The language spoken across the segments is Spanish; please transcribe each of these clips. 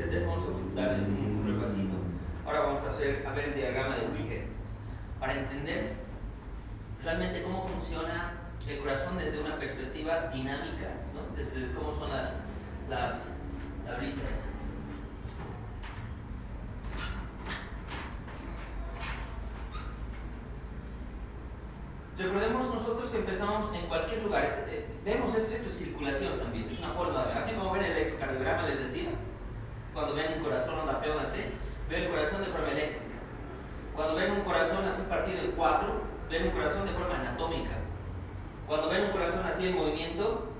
entender, vamos a darle un repasito. Ahora vamos a ver el diagrama de Wilhelm para entender realmente cómo funciona el corazón desde una perspectiva dinámica, ¿no? Desde cómo son las tablitas. Recordemos nosotros que empezamos en cualquier lugar. Vemos esto es circulación también, es una forma de ver. Así como ven el electrocardiograma, les decía, cuando ven un corazón onda P onda T, ven el corazón de forma eléctrica. Cuando ven un corazón así partido en 4, ven un corazón de forma anatómica. Cuando ven un corazón así en movimiento,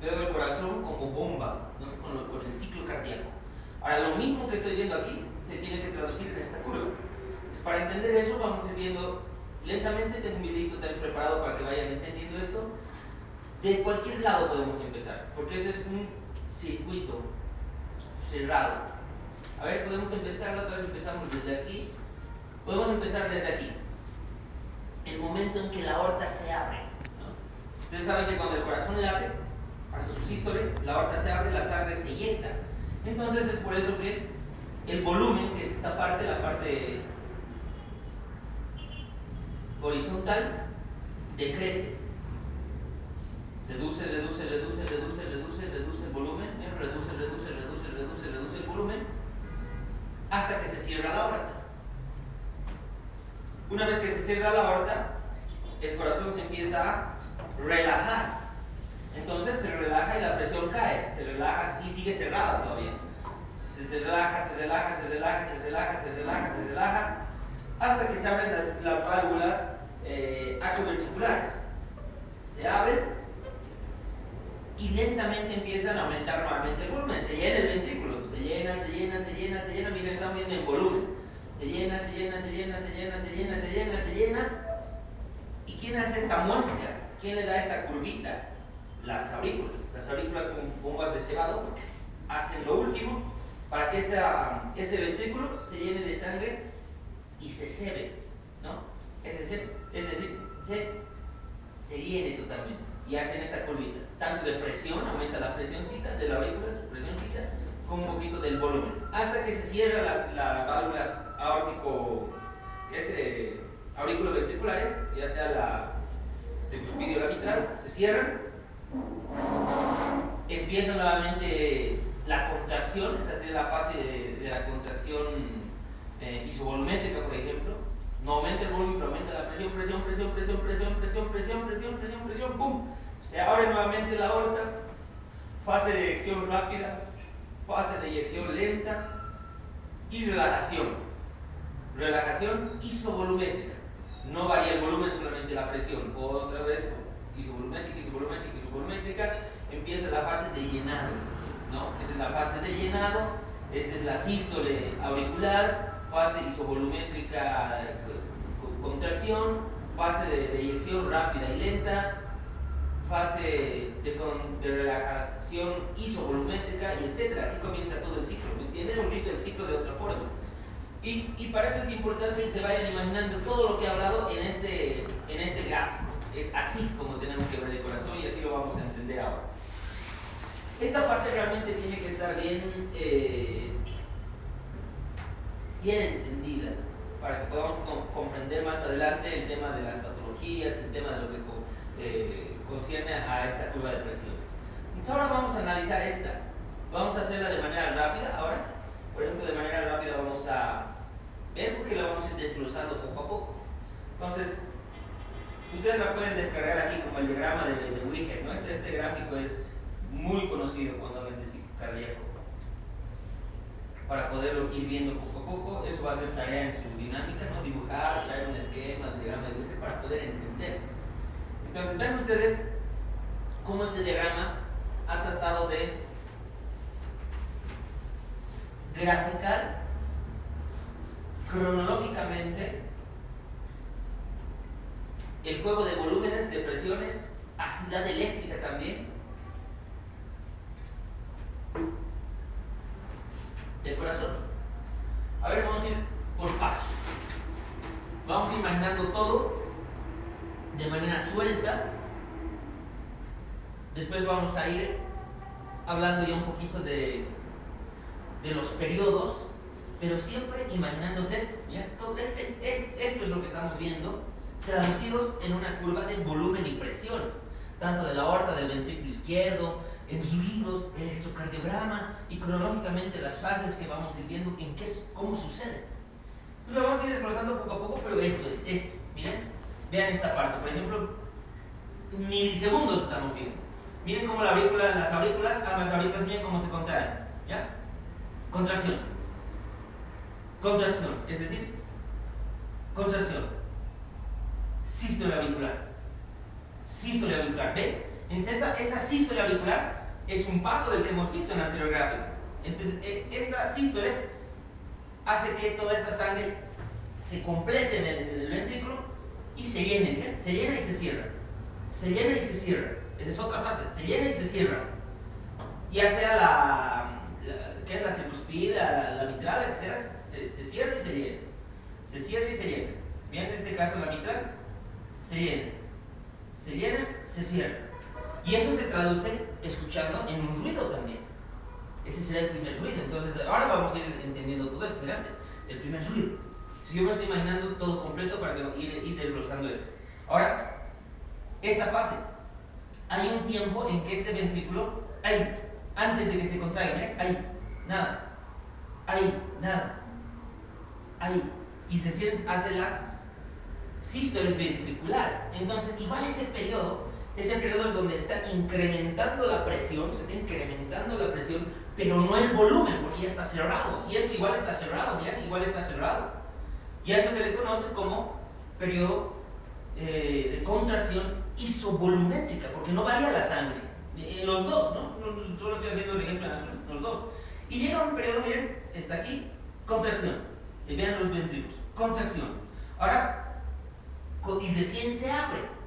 veo el corazón como bomba, ¿no? con el ciclo cardíaco. Ahora, lo mismo que estoy viendo aquí se tiene que traducir en esta curva. Entonces, para entender eso, vamos a ir viendo lentamente. Tengo un videito también preparado para que vayan entendiendo esto. De cualquier lado podemos empezar, porque este es un circuito cerrado. A ver, podemos empezar, la otra vez empezamos desde aquí. Podemos empezar desde aquí. El momento en que la aorta se abre, ¿no? Ustedes saben que cuando el corazón late, hace su sístole, la aorta se abre, la sangre se inyecta. Entonces es por eso que el volumen, que es esta parte, la parte horizontal, decrece. Reduce el volumen, reduce el volumen, hasta que se cierra la aorta. Una vez que se cierra la aorta, el corazón se empieza a relajar. Entonces se relaja y la presión cae, se relaja y sigue cerrada todavía. Se relaja, hasta que se abren las válvulas atrioventriculares. Se abren y lentamente empiezan a aumentar nuevamente el volumen. Se llena el ventrículo, se llena, miren, estamos viendo en volumen. Se llena. ¿Y quién hace esta muesca? ¿Quién le da esta curvita? Las aurículas. Las aurículas con bombas de cebado hacen lo último para que ese ventrículo se llene de sangre y se cebe, ¿no? Es decir, se llene totalmente y hacen esta curvita. Tanto de presión, aumenta la presióncita de la aurícula, su presióncita, con un poquito del volumen, hasta que se cierran las válvulas auriculoventriculares, ya sea la de cuspidio o la mitral, se cierran, empieza nuevamente la contracción. Esta es la fase de la contracción isovolumétrica, por ejemplo. No aumenta el volumen, pero aumenta la presión, ¡pum! Se abre nuevamente la aorta, fase de eyección rápida, fase de eyección lenta y relajación isovolumétrica. No varía el volumen, solamente la presión. Otra vez, isovolumétrica, empieza la fase de llenado, ¿no? Esa es la fase de llenado. Esta es la sístole auricular, fase isovolumétrica, contracción, fase de eyección rápida y lenta, fase de relajación isovolumétrica, y etcétera. Así comienza todo el ciclo, ¿me entiendes? Hemos visto el ciclo de otra forma. Y para eso es importante que se vayan imaginando todo lo que he hablado en este gráfico. Es así como tenemos que ver el corazón, y así lo vamos a entender ahora. Esta parte realmente tiene que estar bien entendida para que podamos comprender más adelante el tema de las patologías, el tema de lo que concierne a esta curva de presiones. Entonces ahora vamos a analizar esta. Vamos a hacerla de manera rápida ahora. Por ejemplo, de manera rápida vamos a ver, porque la vamos a ir desglosando poco a poco. Entonces, ustedes la pueden descargar aquí como el diagrama de Wilhelm, ¿no? Este gráfico es muy conocido cuando hablan de ciclo cardíaco. Para poderlo ir viendo poco a poco, eso va a ser tarea en su dinámica, ¿no? Dibujar, traer un esquema, el diagrama de Wilhelm para poder entender. Entonces, ven ustedes cómo este diagrama ha tratado de graficar cronológicamente el juego de volúmenes, de presiones, actividad eléctrica también, del corazón. A ver, vamos a ir por pasos. Vamos a ir imaginando todo de manera suelta. Después vamos a ir hablando ya un poquito de de los periodos, pero siempre imaginándose esto. Mira, esto es lo que estamos viendo, traducidos en una curva de volumen y presiones, tanto de la aorta, del ventrículo izquierdo, en ruidos, electrocardiograma y cronológicamente las fases que vamos a ir viendo en cómo sucede. Entonces lo vamos a ir desglosando poco a poco, pero esto es esto. Miren, vean esta parte, por ejemplo, milisegundos estamos viendo. Miren cómo las aurículas, ambas aurículas, miren cómo se contraen. ¿Ya? Contracción. Contracción, es decir, contracción. Sístole auricular. Sístole auricular. ¿Ve? Entonces esta sístole auricular es un paso del que hemos visto en la anterior gráfica. Entonces esta sístole hace que toda esta sangre se complete en el ventrículo y se llene, ¿bien? Se llena y se cierra. Se llena y se cierra. Esa es otra fase. Se llena y se cierra. Ya sea ¿qué es la tricuspida, la mitral, la que sea? Se cierra y se llena. Se cierra y se llena. Bien, en este caso la mitral se llena. Se llena, se cierra. Y eso se traduce escuchando en un ruido también. Ese será el primer ruido. Entonces, ahora vamos a ir entendiendo todo esto. Mirad, el primer ruido. Si yo me estoy imaginando todo completo para ir desglosando esto. Ahora, esta fase. Hay un tiempo en que este ventrículo, ahí, antes de que se contraiga, ahí, nada. Ahí, nada. Ahí. Y se hace la sístole ventricular. Entonces, igual ese periodo es donde está incrementando la presión, se está incrementando la presión, pero no el volumen, porque ya está cerrado. Y esto igual está cerrado, miren, igual está cerrado. Y a eso se le conoce como periodo de contracción isovolumétrica, porque no varía la sangre. Los dos, ¿no? Solo estoy haciendo el ejemplo en azul, los dos. Y llega un periodo, miren, está aquí, contracción. Y vean los ventrículos, contracción. Ahora, y recién se abre.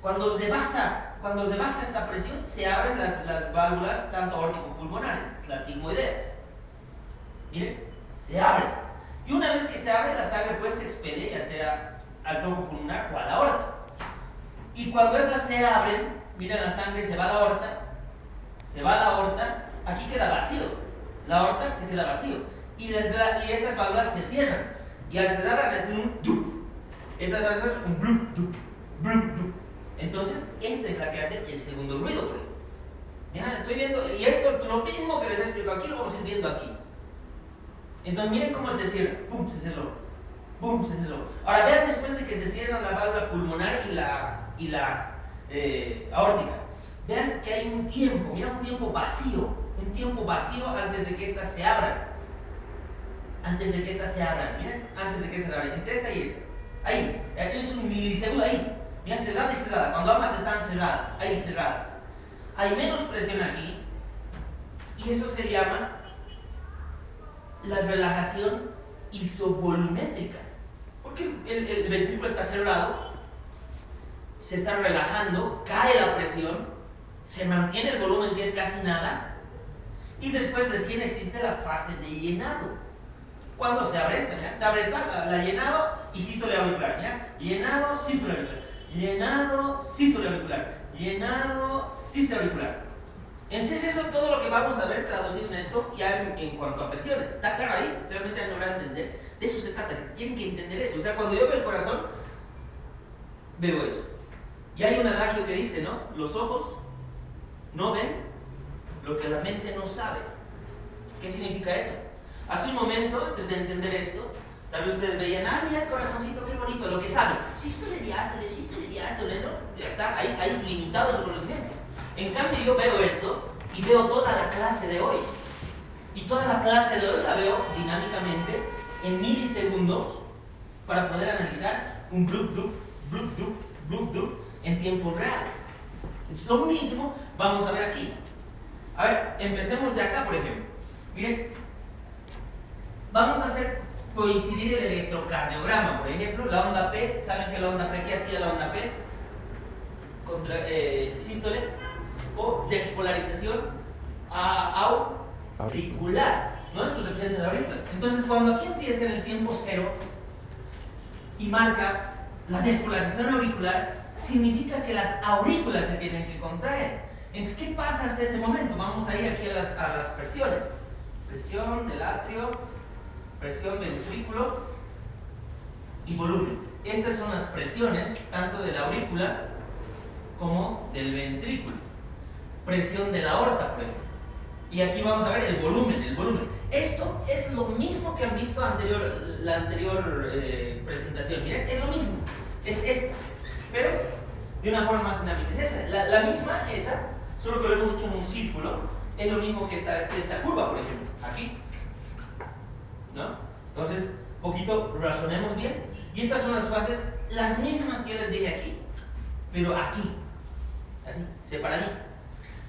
Cuando se basa esta presión, se abren las válvulas tanto aórtico-pulmonares, las sigmoideas. Miren, se abren. Y una vez que se abre, la sangre pues se expele, ya sea al tronco pulmonar o a la aorta. Y cuando estas se abren, miren, la sangre se va a la aorta, aquí queda vacío. La aorta se queda vacío. Y estas válvulas se cierran. Y al cerrar hacen un dup. Estas hacen un blup, dup, blup, dup. Entonces, esta es la que hace el segundo ruido. Mira, estoy viendo, y esto, lo mismo que les he explicado aquí, lo vamos a ir viendo aquí. Entonces, miren cómo se cierra. ¡Pum! Se cerró. ¡Pum! Se cerró. Ahora, vean después de que se cierra la válvula pulmonar y la aórtica. Vean que hay un tiempo, mira, un tiempo vacío antes de que estas se abran. Miren, antes de que estas se abran. Entre esta y esta. Ahí, es un milisegundo ahí. Mira, cerrada y cerrada. Cuando ambas están cerradas, ahí cerradas. Hay menos presión aquí y eso se llama la relajación isovolumétrica. Porque el ventrículo está cerrado, se está relajando, cae la presión, se mantiene el volumen que es casi nada y después recién existe la fase de llenado. Cuando se abre esta, mira, se abre esta, la llenado y sístole auricular, mira, llenado, sístole auricular. Llenado, sístole auricular. Llenado, sístole auricular. Entonces eso es todo lo que vamos a ver traducido en esto ya en cuanto a presiones. ¿Está claro ahí? Realmente no van a entender. De eso se trata, tienen que entender eso. O sea, cuando yo veo el corazón, veo eso. Y hay un adagio que dice, ¿no? Los ojos no ven lo que la mente no sabe. ¿Qué significa eso? Hace un momento, antes de entender esto, tal vez ustedes veían, mira el corazoncito, qué bonito, lo que sabe. Sístole, diástole, ¿no? Ya está, ahí limitado su conocimiento. En cambio, yo veo esto y veo toda la clase de hoy. Y toda la clase de hoy la veo dinámicamente en milisegundos para poder analizar un blup, dup en tiempo real. Es lo mismo vamos a ver aquí. A ver, empecemos de acá, por ejemplo. Miren, vamos a hacer coincidir el electrocardiograma, por ejemplo, la onda P. ¿Saben que la onda P, qué hacía la onda P? Sístole o despolarización auricular, ¿no? Esto representa las aurículas. Entonces, cuando aquí empieza en el tiempo cero y marca la despolarización auricular, significa que las aurículas se tienen que contraer. Entonces, ¿qué pasa hasta ese momento? Vamos a ir aquí a las presiones. Presión del atrio, presión ventrículo y volumen. Estas son las presiones tanto de la aurícula como del ventrículo. Presión de la aorta, por ejemplo. Y aquí vamos a ver el volumen, el volumen. Esto es lo mismo que han visto la anterior presentación. Miren, es lo mismo. Es esta, pero de una forma más dinámica. Es esa, la misma, esa, solo que lo hemos hecho en un círculo. Es lo mismo que esta curva, por ejemplo, aquí. ¿No? Entonces, poquito razonemos bien. Y estas son las fases, las mismas que yo les dije aquí, pero aquí, así, separaditas.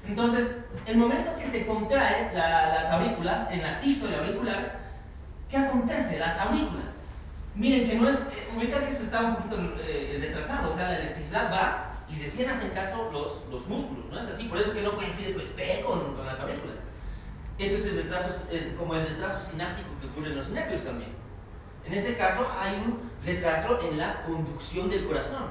Entonces, el momento que se contrae las aurículas, en la sístole auricular, ¿qué acontece? Las aurículas. Miren que no es, ubica que esto está un poquito retrasado, o sea, la electricidad va y recién hacen caso los músculos, ¿no es así? Por eso que no coincide pues, P con las aurículas. Eso es el retraso, como el retraso sináptico que ocurre en los nervios también. En este caso hay un retraso en la conducción del corazón.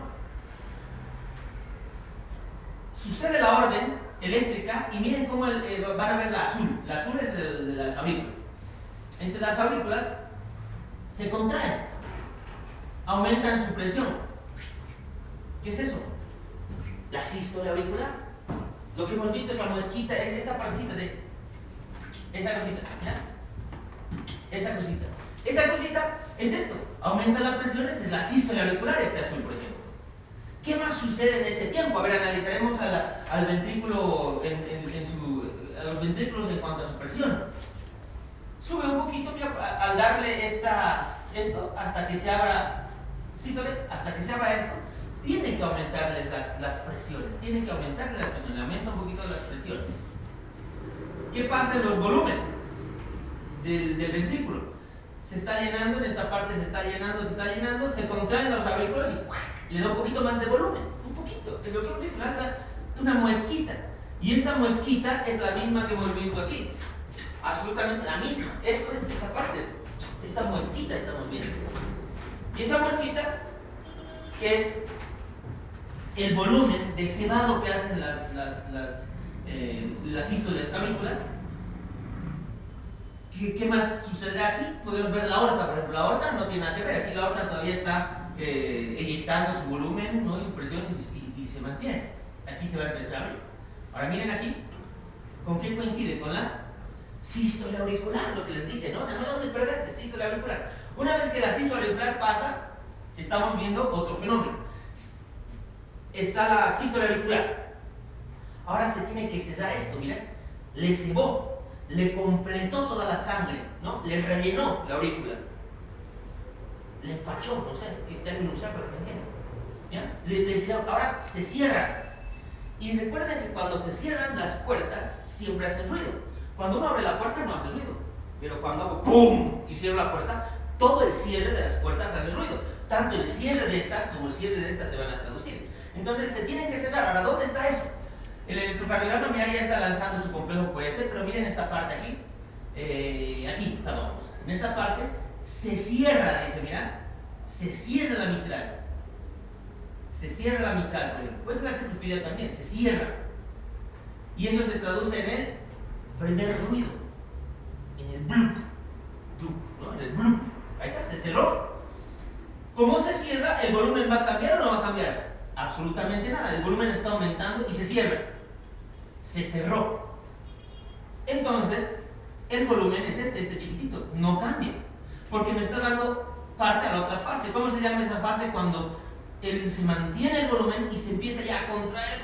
Sucede la orden eléctrica y miren cómo van a ver la azul. La azul es de las aurículas. Entonces las aurículas se contraen, aumentan su presión. ¿Qué es eso? La sístole auricular. Lo que hemos visto es la muesquita, esta partecita de esa cosita, mira. Esa cosita. Esa cosita es esto, aumenta la presión, esta es la sístole auricular, este azul, por ejemplo. ¿Qué más sucede en ese tiempo? A ver, analizaremos al ventrículo, a los ventrículos en cuanto a su presión. Sube un poquito, mira, al darle esto, hasta que se abra, hasta que se abra esto, tiene que aumentarle las presiones, le aumenta un poquito las presiones. ¿Qué pasa en los volúmenes del ventrículo? Se está llenando, en esta parte se está llenando, se contraen los aurículos y le da un poquito más de volumen, un poquito, es lo que hemos visto, una muesquita. Y esta muesquita es la misma que hemos visto aquí, absolutamente la misma. Esto es esta parte, esta muesquita estamos viendo. Y esa muesquita, que es el volumen de cebado que hacen las sístoles aurículas. ¿Qué más sucederá aquí? Podemos ver la aorta, por ejemplo. La aorta no tiene nada que ver, aquí la aorta todavía está eyectando su volumen, ¿no? Y su presión y se mantiene. Aquí se va a empezar a abrir. Ahora miren aquí, ¿con qué coincide? Con la sístole auricular, lo que les dije, ¿no? O sea, no hay dónde perderse, sístole auricular. Una vez que la sístole auricular pasa, estamos viendo otro fenómeno. Está la sístole auricular. Ahora se tiene que cesar esto, miren. Le cebó, le completó toda la sangre, ¿no? Le rellenó la aurícula. Le empachó, no sé qué término usar para que me entiendan. ¿Ya? Ahora se cierra. Y recuerden que cuando se cierran las puertas siempre hacen ruido. Cuando uno abre la puerta no hace ruido. Pero cuando hago ¡pum! Y cierro la puerta, todo el cierre de las puertas hace ruido. Tanto el cierre de estas como el cierre de estas se van a traducir. Entonces se tienen que cerrar. Ahora, ¿dónde está eso? El electrocardiograma, mira, ya está lanzando su complejo QS, pero miren esta parte aquí. Aquí estábamos. En esta parte se cierra, dice, mira, se cierra la mitral. Se cierra la mitral, por ejemplo. Puede ser la tricuspidia también, se cierra. Y eso se traduce en el primer ruido, en el bloop, ¿no? En el bloop. Ahí está, se cerró. ¿Cómo se cierra? ¿El volumen va a cambiar o no va a cambiar? Absolutamente nada. El volumen está aumentando y se cierra. Se cerró. Entonces, el volumen es este chiquitito, no cambia, porque me está dando parte a la otra fase. ¿Cómo se llama esa fase? Cuando se mantiene el volumen y se empieza ya a contraer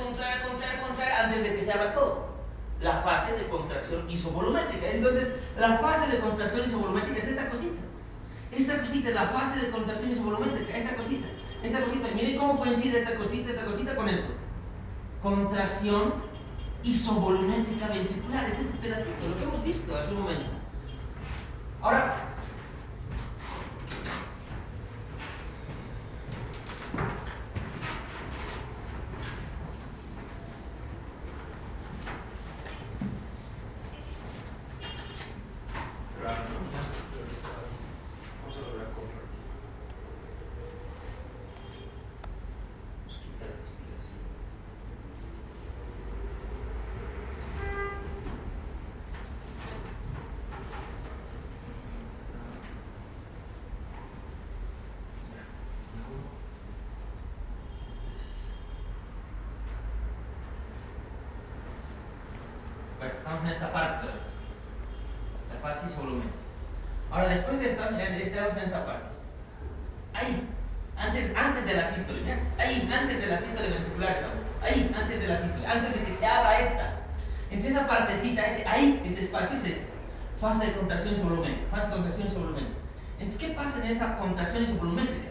antes de que se abra todo. La fase de contracción isovolumétrica. Entonces, la fase de contracción isovolumétrica es esta cosita. Esta cosita es la fase de contracción isovolumétrica, esta cosita. Miren cómo coincide esta cosita con esto. Contracción isovolumétrica ventricular, es este pedacito, lo que hemos visto hace un momento. Ahora, estamos en esta parte otra vez. La fase isovolumen. Ahora, después de esto, miren, estamos en esta parte. Ahí, antes de la sístole, miren, ahí, antes de la sístole ventricular estamos. Ahí, antes de la sístole, antes de que se abra esta. Entonces esa partecita, ese espacio es este. Fase de contracción isovolumétrica, fase de contracción isovolumétrica. Entonces, ¿qué pasa en esa contracción isovolumétrica?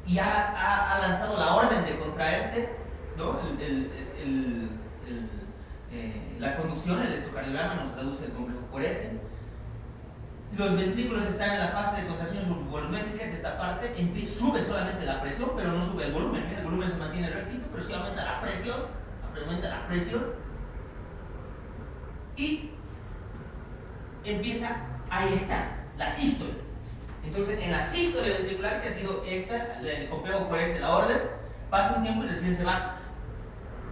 Y ha lanzado la orden de contraerse, ¿no? La conducción, el electrocardiograma nos traduce el complejo coreese. Los ventrículos están en la fase de contracción subvolumétrica, es esta parte, sube solamente la presión, pero no sube el volumen. ¿eh? El volumen se mantiene rectito, pero sí aumenta la presión, y empieza a eyectar la sístole. Entonces, en la sístole ventricular, que ha sido esta, el complejo coreese, la orden, pasa un tiempo y recién se va a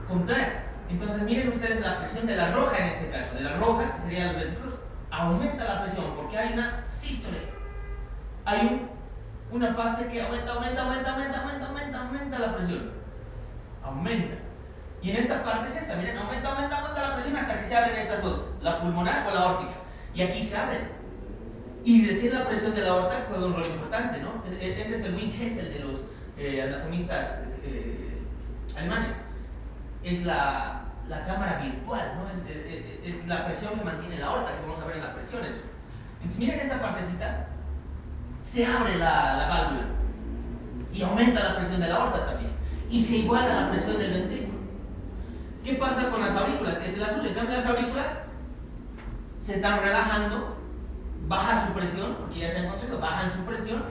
contraer. Entonces, miren ustedes la presión de la roja en este caso, de la roja, que serían los ventrículos, aumenta la presión porque hay una sístole. Hay una fase que aumenta la presión. Aumenta. Y en esta parte es esta, miren, aumenta la presión hasta que se abren estas dos, la pulmonar o la aórtica. Y aquí se abren. Y recién la presión de la aorta juega un rol importante, ¿no? Este es el Wink Hessel de los anatomistas alemanes. Es la cámara virtual, ¿no? Es la presión que mantiene la aorta, que vamos a ver en las presiones. Entonces, miren esta partecita, se abre la válvula y aumenta la presión de la aorta también. Y se iguala la presión del ventrículo. ¿Qué pasa con las aurículas? Que es el azul. En cambio, las aurículas se están relajando, baja su presión, porque ya se han construido, bajan su presión,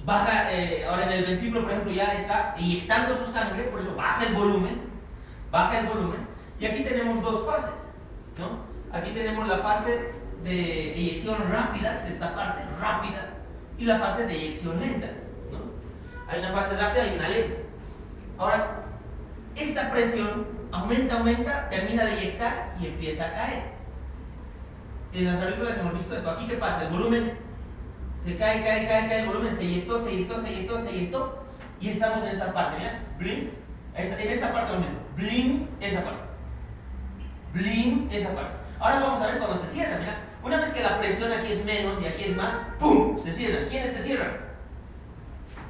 baja, ahora en el ventrículo, por ejemplo, ya está eyectando su sangre, por eso baja el volumen, y aquí tenemos dos fases, ¿no? Aquí tenemos la fase de eyección rápida, que es esta parte, rápida, y la fase de eyección lenta, ¿no? Hay una fase rápida y una lenta. Ahora, esta presión aumenta, termina de eyectar y empieza a caer. En las aurículas hemos visto esto. Aquí, ¿qué pasa? El volumen se cae, el volumen se eyectó, y estamos en esta parte, ¿ya? Blim. En esta parte lo mismo. Blim, esa parte. Blim, esa parte. Ahora vamos a ver cuando se cierra, mira. Una vez que la presión aquí es menos y aquí es más, ¡pum! Se cierran. ¿Quiénes se cierran?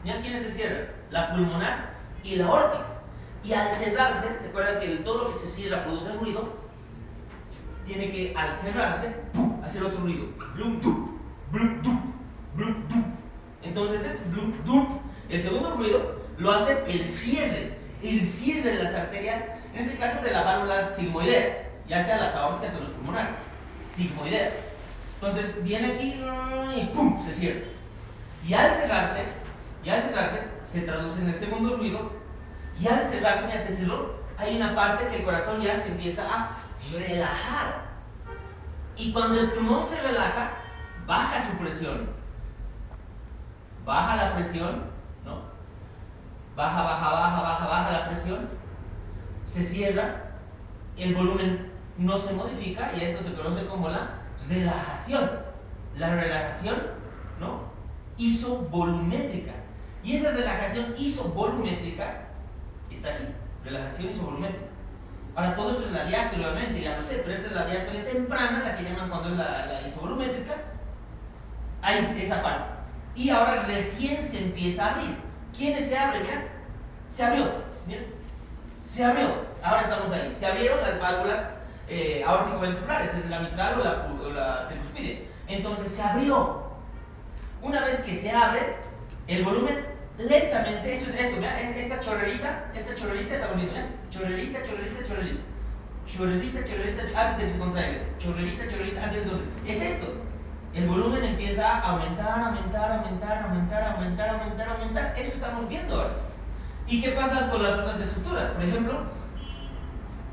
¿Ya? ¿Quiénes se cierran? La pulmonar y la aórtica. Y al cerrarse, ¿se acuerdan que todo lo que se cierra produce ruido? Tiene que, al cerrarse, ¡pum!, hacer otro ruido. Blum, dup, blum, dup, blum, dup. Entonces es blum, dup. El segundo ruido lo hace el cierre de las arterias, en este caso de las válvulas sigmoideas, ya sea las aórticas o los pulmonares, sigmoideas. Entonces viene aquí y ¡pum!, se cierra. Y al cerrarse, se traduce en el segundo ruido, y al cerrarse, ya se cerró, hay una parte que el corazón ya se empieza a relajar. Y cuando el pulmón se relaja, baja su presión. Baja la presión, ¿no? Baja la presión. Se cierra, el volumen no se modifica y esto se conoce como la relajación. La relajación, ¿no?, isovolumétrica. Y esa relajación isovolumétrica está aquí, relajación isovolumétrica. Ahora todo esto es la diástole, obviamente, ya lo sé, pero esta es la diástole temprana, la que llaman cuando es la isovolumétrica. Ahí, esa parte. Y ahora recién se empieza a abrir. ¿Quiénes se abren? Mira, se abrió, mira, se abrió. Ahora estamos ahí. Se abrieron las válvulas aórtico-ventriculares, es la mitral o la tricuspide. Entonces se abrió. Una vez que se abre, el volumen lentamente, eso es esto, mira, esta chorrerita, está bonito, mira, chorrerita, antes de que se contraiga esto, chorrerita, antes de que es esto. El volumen empieza a aumentar, eso estamos viendo ahora. ¿Y qué pasa con las otras estructuras? Por ejemplo,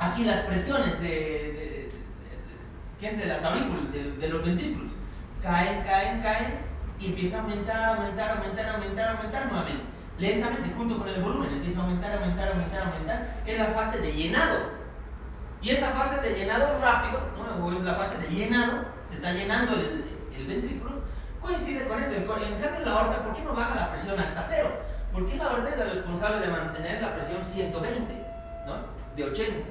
aquí las presiones ¿qué es? De las aurículas, de los ventrículos, caen, y empieza a aumentar nuevamente. Lentamente, junto con el volumen, empieza a aumentar. Es la fase de llenado. Y esa fase de llenado rápido, ¿no?, o es la fase de llenado, se está llenando el ventrículo, coincide con esto. En cambio, la aorta, ¿por qué no baja la presión hasta 0? Porque la aorta es la responsable de mantener la presión 120, ¿no?, de 80.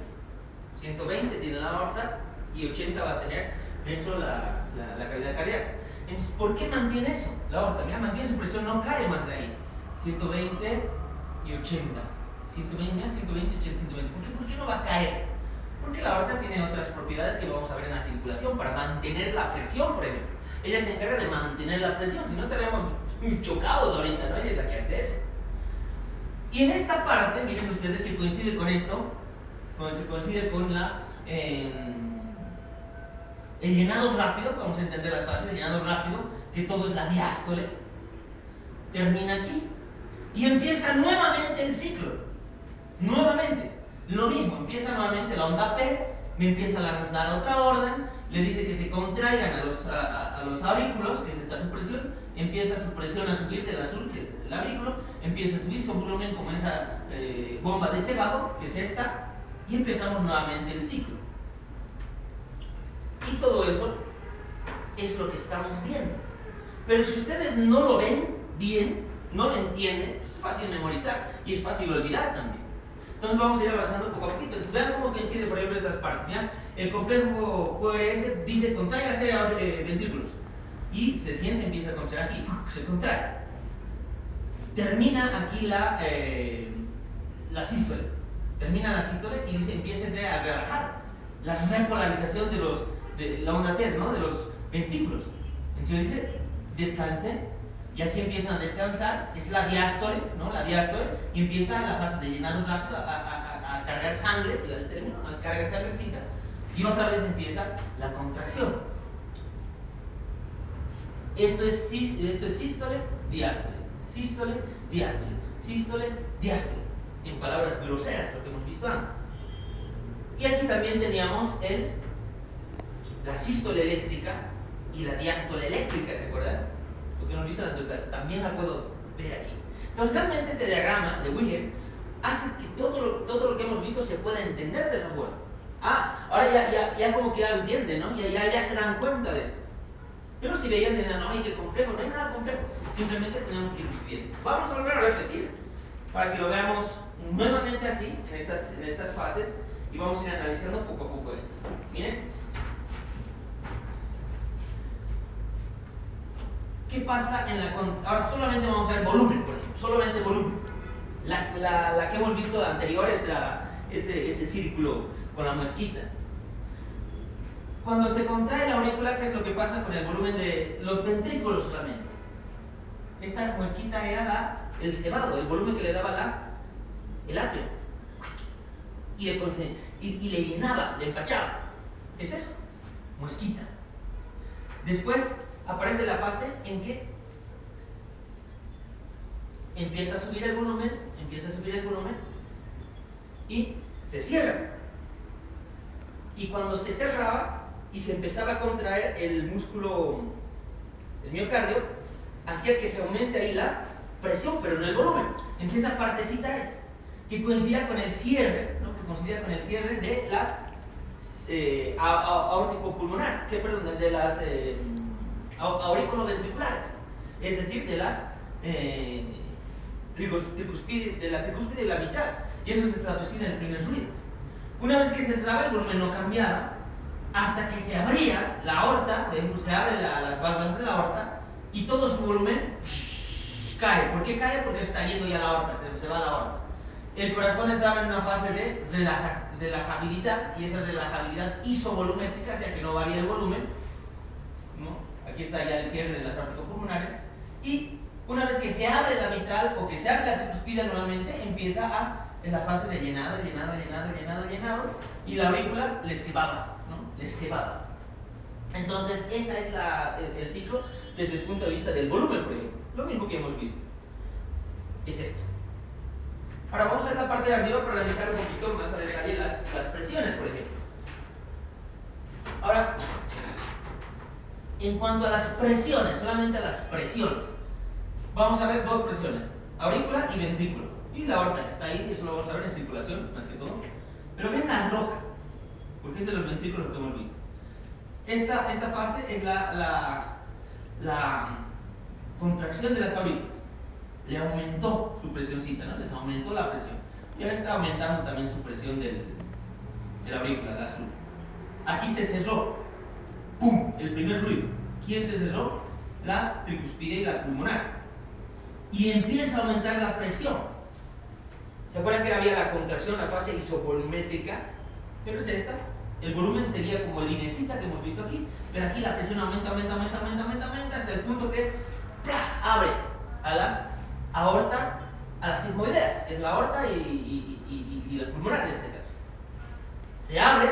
120 tiene la aorta, y 80 va a tener dentro la cavidad cardíaca. Entonces, ¿por qué mantiene eso? La aorta, mira, mantiene su presión, no cae más de ahí. 120 y 80. 120, 120, 80, 120. ¿Por qué no va a caer? Porque la aorta tiene otras propiedades que vamos a ver en la circulación para mantener la presión, por ejemplo. Ella se encarga de mantener la presión, si no estaríamos chocados ahorita, ¿no? Ella es la que hace eso. Y en esta parte, miren ustedes que coincide con esto, coincide con el llenado rápido, vamos a entender las fases, el llenado rápido, que todo es la diástole, termina aquí y empieza nuevamente el ciclo. Nuevamente, lo mismo, empieza nuevamente la onda P, me empieza a lanzar otra orden, le dice que se contraigan a los aurículos, que es esta supresión, empieza su presión a subir del azul, que es el aurículo, empieza a subir su volumen como esa bomba de cebado, que es esta, y empezamos nuevamente el ciclo. Y todo eso es lo que estamos viendo. Pero si ustedes no lo ven bien, no lo entienden, es fácil memorizar y es fácil olvidar también. Entonces vamos a ir avanzando poco a poquito. Entonces vean cómo coincide, por ejemplo, estas partes. ¿Ya? El complejo QRS dice contráigase ventrículos. Y se empieza a contraer aquí, se contrae. Termina aquí la sístole. Termina la sístole y dice empieza a relajar. La repolarización de la onda T, ¿no? De los ventrículos. Entonces dice descansen. Y aquí empiezan a descansar, es la diástole, ¿no? La diástole, y empieza la fase de llenado rápido a cargar sangre, si la determino, a cargar sangrecita, y otra vez empieza la contracción. Esto es sístole, diástole, sístole, diástole, sístole, diástole, en palabras groseras, lo que hemos visto antes. Y aquí también teníamos la sístole eléctrica y la diástole eléctrica, ¿se acuerdan? Lo que hemos visto en la clase, también la puedo ver aquí. Entonces, realmente este diagrama de Wilhelm hace que todo lo que hemos visto se pueda entender de esa forma. Ahora ya como que ya lo entienden, ¿no? Ya se dan cuenta de esto. Pero si veían, dirán, no, ay, qué complejo, no hay nada complejo. Simplemente tenemos que ir viendo. Vamos a volver a repetir para que lo veamos nuevamente así, en estas fases, y vamos a ir analizando poco a poco estas. Miren. ¿Qué pasa en ahora solamente vamos a ver volumen, por ejemplo, solamente volumen. La que hemos visto anterior es ese círculo con la muesquita. Cuando se contrae la aurícula, ¿qué es lo que pasa con el volumen de los ventrículos solamente? Esta muesquita era el cebado, el volumen que le daba el atrio. Y le llenaba, le empachaba. Es eso, muesquita. Después aparece la fase en que empieza a subir el volumen y se cierra. Y cuando se cerraba y se empezaba a contraer el músculo, el miocardio, hacía que se aumente ahí la presión, pero no el volumen. Entonces esa partecita es que coincidía con el cierre, ¿no? Que coincidía con el cierre de las aórtico-pulmonar, de las aurículo-ventriculares, es decir, de las de la tricúspide y la mitral, y eso se traducía en el primer sonido. Una vez que se cerraba, el volumen no cambiaba hasta que se abría la aorta, por ejemplo, se abren las válvulas de la aorta y todo su volumen cae. ¿Por qué cae? Porque está yendo ya la aorta, se va la aorta. El corazón entraba en una fase de relajabilidad, y esa relajabilidad isovolumétrica, o sea que no varía el volumen, ¿no? Aquí está ya el cierre de las aórtico-pulmonares, y una vez que se abre la mitral o que se abre la tricuspide nuevamente, empieza en la fase de llenado, y la aurícula le cebaba, ¿no? Le cebaba. Entonces, ese es el ciclo desde el punto de vista del volumen, por ejemplo. Lo mismo que hemos visto. Es esto. Ahora vamos a ver la parte de arriba para analizar un poquito más a detalle las presiones, por ejemplo. Ahora, en cuanto a las presiones, solamente a las presiones, vamos a ver dos presiones, aurícula y ventrículo. Y la aorta que está ahí, eso lo vamos a ver en circulación, más que todo. Pero ven la roja, porque es de los ventrículos que hemos visto. Esta fase es la contracción de las aurículas. Le aumentó su presioncita, ¿no? Les aumentó la presión. Y ahora está aumentando también su presión de la aurícula, la azul. aquí se cerró. ¡Pum! El primer ruido. ¿Quién se cerró? La tricuspidia y la pulmonar. Y empieza a aumentar la presión. ¿Se acuerdan que había la contracción, la fase isovolumétrica? Pero es esta. El volumen sería como linecita que hemos visto aquí, pero aquí la presión aumenta hasta el punto que ¡plá! Abre a las aorta, a las sigmoideas, que es la aorta y la pulmonar en este caso. Se abre,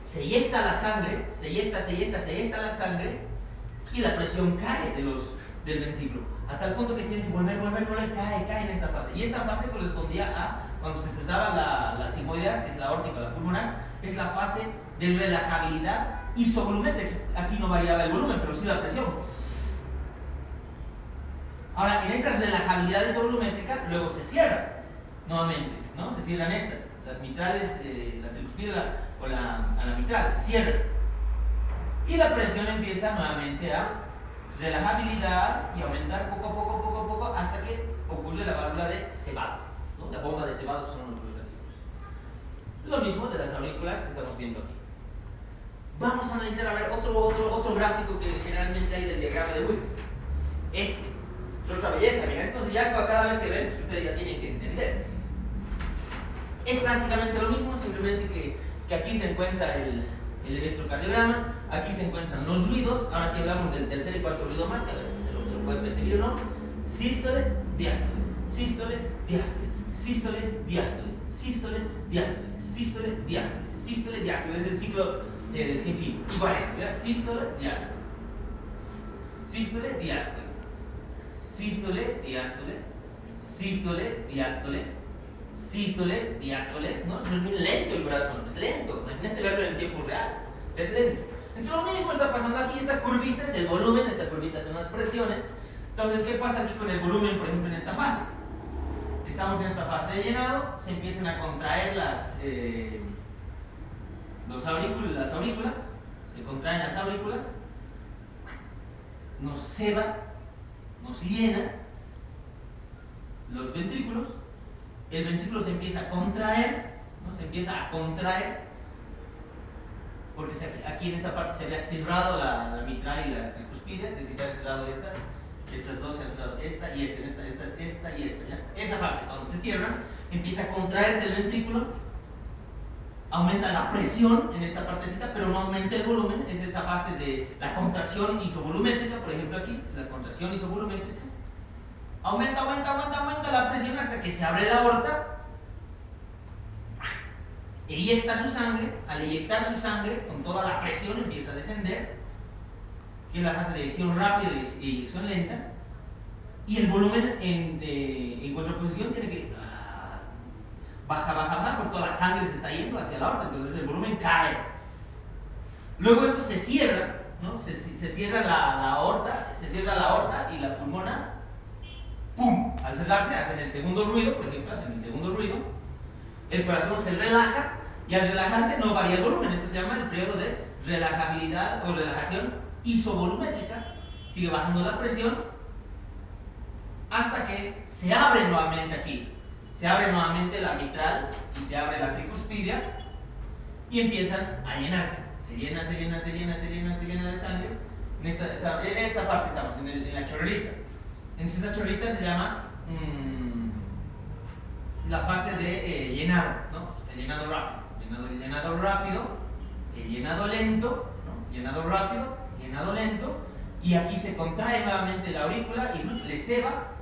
se eyecta la sangre, se eyecta la sangre y la presión cae del ventrículo, hasta el punto que tiene que volver, cae en esta fase. Y esta fase correspondía a cuando se cesaban las sigmoideas, que es la aórtica o la pulmonar, es la fase de relajabilidad isovolumétrica. Aquí no variaba el volumen, pero sí la presión. Ahora, en esa relajabilidad isovolumétrica, luego se cierra nuevamente, ¿no? Se cierran estas, las mitrales, la tricuspidia o a la mitral, se cierran. Y la presión empieza nuevamente a relajabilidad y aumentar poco a poco hasta que ocurre la válvula de cebado, ¿no? La bomba de cebado, que son los ventrículos. Lo mismo de las aurículas que estamos viendo aquí. Vamos a analizar a ver otro gráfico que generalmente hay del diagrama de Wigner. Es otra belleza, mira, entonces ya cada vez que ven, pues ustedes ya tienen que entender. Es prácticamente lo mismo, simplemente que aquí se encuentra el electrocardiograma, aquí se encuentran los ruidos. Ahora aquí hablamos del tercer y cuarto ruido más, que a veces se lo puede percibir o no. Sístole, diástole, sístole, diástole, sístole, diástole, sístole, diástole, sístole, diástole, sístole, diástole. Es el ciclo sin fin. Igual esto, ¿ya? Sístole, diástole, sístole, diástole, sístole, diástole, sístole, diástole, sístole, diástole. No, es muy lento el corazón, es lento. Imagínate verlo en tiempo real, o sea, es lento. Entonces lo mismo está pasando aquí. Esta curvita es el volumen, esta curvita son las presiones. Entonces, ¿qué pasa aquí con el volumen, por ejemplo, en esta fase? Estamos en esta fase de llenado, se empiezan a contraer las aurículas, se contraen las aurículas, nos ceba, nos llena los ventrículos, el ventrículo se empieza a contraer, ¿no? Se empieza a contraer, porque aquí en esta parte se había cerrado la mitral y la tricuspidia, es decir, se había cerrado estas dos, se han cerrado esta y esta, ¿ya? Esa parte, cuando se cierra, empieza a contraerse el ventrículo, aumenta la presión en esta partecita, pero no aumenta el volumen. Es esa fase de la contracción isovolumétrica, por ejemplo aquí, es la contracción isovolumétrica. Aumenta la presión hasta que se abre la aorta, eyecta su sangre. Al eyectar su sangre, con toda la presión empieza a descender, que es la fase de eyección rápida y eyección lenta, y el volumen en contraposición tiene que baja, porque toda la sangre se está yendo hacia la aorta, entonces el volumen cae. Luego esto se cierra, ¿no? Se cierra la aorta, y la pulmona, ¡pum! Al cerrarse hacen el segundo ruido, por ejemplo, el corazón se relaja, y al relajarse no varía el volumen. Esto se llama el periodo de relajabilidad o relajación isovolumétrica. Sigue bajando la presión hasta que se abre nuevamente aquí. Se abre nuevamente la mitral y se abre la tricuspidia y empiezan a llenarse. Se llena de sangre. En esta parte estamos, en la chorrerita. Entonces esa chorrerita se llama la fase de llenado, ¿no? El llenado rápido. El llenado rápido, el llenado lento, ¿no? Llenado rápido, llenado lento. Y aquí se contrae nuevamente la aurícula y le ceba.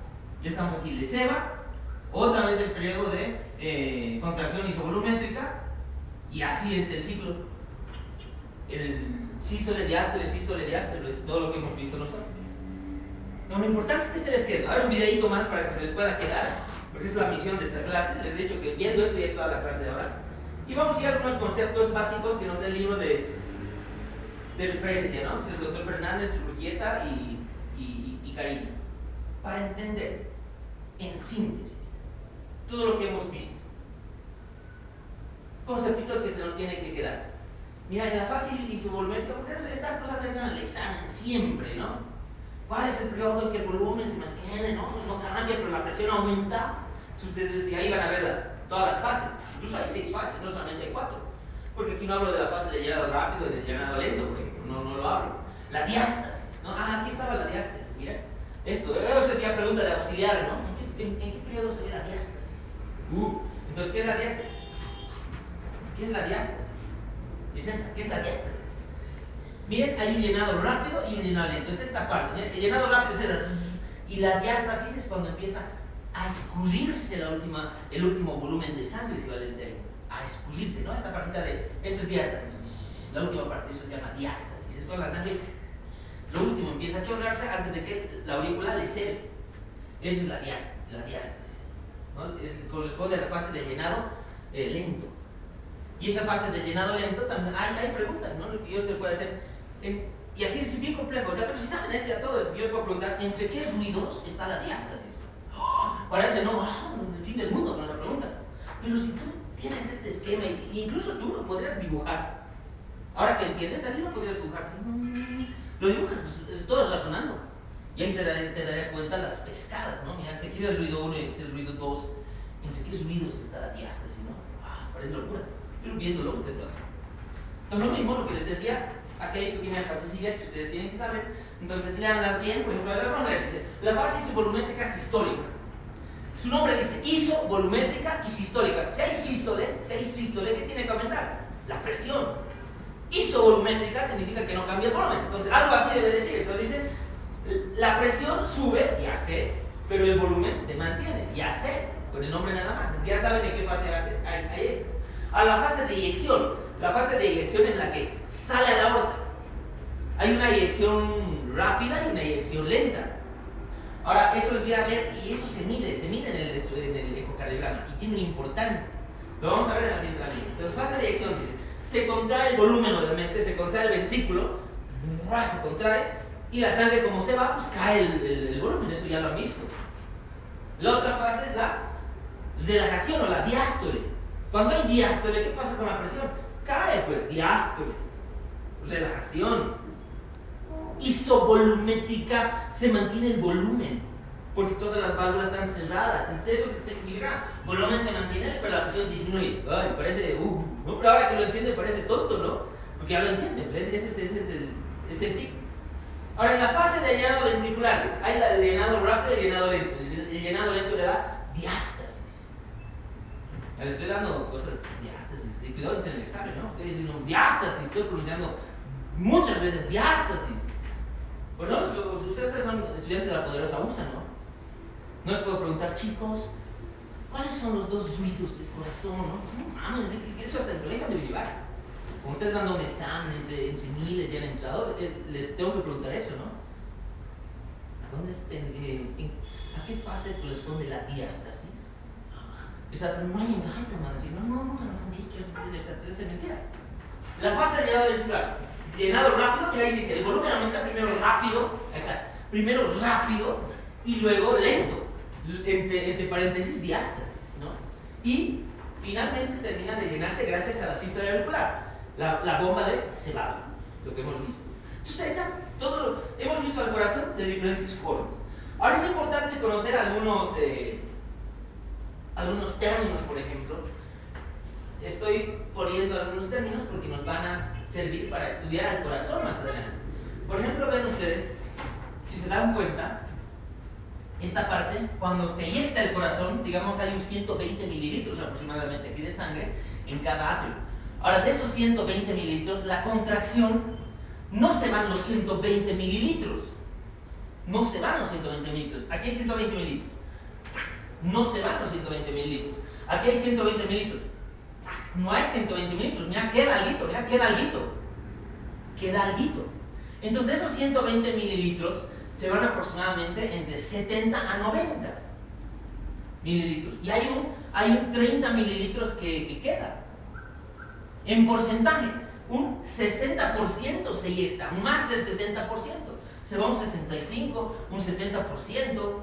Ya estamos aquí, le ceba. Otra vez el periodo de contracción isovolumétrica, y así es el ciclo. El sístole, diástole, todo lo que hemos visto nosotros. No, lo importante es que se les quede. Ahora un videito más para que se les pueda quedar, porque es la misión de esta clase. Les he dicho que viendo esto ya está la clase de ahora. Y vamos a ir a algunos conceptos básicos que nos da el libro de referencia, ¿no? Es el doctor Fernández, Urquieta y Cariño. Para entender, en síntesis, todo lo que hemos visto. Conceptitos que se nos tienen que quedar. Mira, en la fase isovolumétrica, porque estas cosas entran al examen siempre, ¿no? ¿Cuál es el periodo en que el volumen se mantiene, ¿no? Pues no cambia, pero la presión aumenta. Entonces ustedes desde ahí van a ver todas las fases. Incluso hay 6 fases, no solamente hay 4. Porque aquí no hablo de la fase de llenado rápido y de llenado lento, por ejemplo, no lo hablo. La diástasis, ¿no? Aquí estaba la diástasis, mira. Esto es ya pregunta de auxiliar, ¿no? ¿En qué periodo se ve la diástasis? Entonces, ¿qué es la diástasis? ¿Qué es la diástasis? Es esta, ¿qué es la diástasis? Miren, hay un llenado rápido y un llenado lento. Es esta parte. Miren, el llenado rápido es el y la diástasis es cuando empieza a escurrirse el último volumen de sangre, si vale el término. A escurrirse, ¿no? Esta partita de. Esto es diástasis. La última parte, eso se llama diástasis. Es cuando la sangre, lo último, empieza a chorrarse antes de que la aurícula le cede. Eso es la diástasis, ¿no? Corresponde a la fase de llenado lento. Y esa fase de llenado lento también hay preguntas, ¿no? Lo que yo se puede hacer. Y así es bien complejo. O sea, pero si saben a todos, yo os puedo preguntar: ¿entre qué ruidos está la diástasis? Parece no, el fin del mundo con esa pregunta. Pero si tú tienes este esquema, incluso tú lo podrías dibujar. Ahora que entiendes, así lo podrías dibujar. Lo dibujas, pues, todo es razonando. Y ahí te darías cuenta las pescadas, ¿no? Mira, si aquí el ruido 1 y aquí el ruido 2, ¿entre qué ruidos está la diástasis, no? Parece locura. Pero viéndolo, ustedes lo hacen. Entonces, lo mismo, lo que les decía, aquí hay pequeñas fasecillas que ustedes tienen que saber. Entonces, leanlas bien. Por ejemplo, la fase isovolumétrica sistólica. Su nombre dice isovolumétrica y sistólica. Si hay sístole, ¿qué tiene que aumentar? La presión. Isovolumétrica significa que no cambia el volumen. Entonces, algo así debe decir. Entonces dice, la presión sube, ya sé, pero el volumen se mantiene, ya sé, con el nombre nada más. Ya saben en qué fase hay esto. A la fase de eyección. La fase de eyección es la que sale a la aorta. Hay una eyección rápida y una eyección lenta. Ahora, eso les voy a ver, y eso se mide en el ecocardiograma, y tiene una importancia. Lo vamos a ver en la siguiente línea. Entonces, fase de eyección, se contrae el volumen, obviamente, se contrae el ventrículo, se contrae, y la sangre, como se va, pues cae el volumen, eso ya lo han visto. La otra fase es la relajación o la diástole. Cuando hay diástole, ¿qué pasa con la presión? Cae, pues, diástole, relajación. Isovolumétrica, se mantiene el volumen, porque todas las válvulas están cerradas. Entonces, eso significa, volumen se mantiene, pero la presión disminuye. Ay, parece, ¿no? Pero ahora que lo entiende, parece tonto, ¿no? Porque ya lo entienden, pero ese es el tip. Ahora, en la fase de llenado ventriculares, hay la de llenado rápido y el llenado lento. El llenado lento le da diástasis. Ya les estoy dando cosas, diástasis. Cuidado en el examen, ¿no? Estoy diciendo diástasis, estoy pronunciando muchas veces diástasis. Pues no, ustedes son estudiantes de la poderosa USA, ¿no? No les puedo preguntar, chicos, ¿cuáles son los dos ruidos del corazón, no? No mames, eso hasta el colegio debe llevar. Como ustedes dando un examen entre miles y han entrado, les tengo que preguntar eso, ¿no? ¿A qué fase corresponde la diástasis? O sea, no hay engaño, man. No, nunca nos han dicho, es mentira. La fase de llenado ventricular. Llenado rápido, mira ahí dice, el volumen aumenta primero rápido, primero rápido y luego lento, entre paréntesis diástasis, ¿no? Y finalmente termina de llenarse gracias a la sístole auricular, la bomba de Sebago, lo que hemos visto. Entonces ahí está, hemos visto al corazón de diferentes formas. Ahora es importante conocer algunos términos, por ejemplo. Estoy poniendo algunos términos porque nos van a servir para estudiar al corazón más adelante. Por ejemplo, ven ustedes, si se dan cuenta, esta parte, cuando se eyecta el corazón, digamos hay un 120 mililitros aproximadamente aquí de sangre en cada atrio. Ahora, de esos 120 mililitros, la contracción no se van los 120 mililitros. No se van los 120 mililitros. Aquí hay 120 mililitros. No se van los 120 mililitros. Aquí hay 120 mililitros. No hay 120 mililitros, mira, queda alguito. Entonces, de esos 120 mililitros se van aproximadamente entre 70 a 90 mililitros. Y hay un 30 mililitros que queda. En porcentaje, un 60% se eyecta, más del 60%. Se va un 65, un 70%,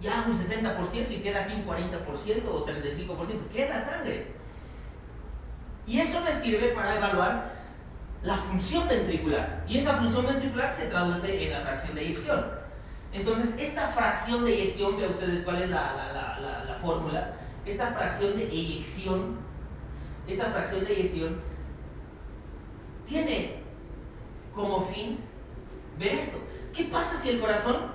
ya un 60% y queda aquí un 40% o 35%. Queda sangre. Y eso me sirve para evaluar la función ventricular. Y esa función ventricular se traduce en la fracción de eyección. Entonces, esta fracción de eyección, vean ustedes cuál es la fórmula. Esta fracción de eyección tiene como fin ver esto. ¿Qué pasa si el corazón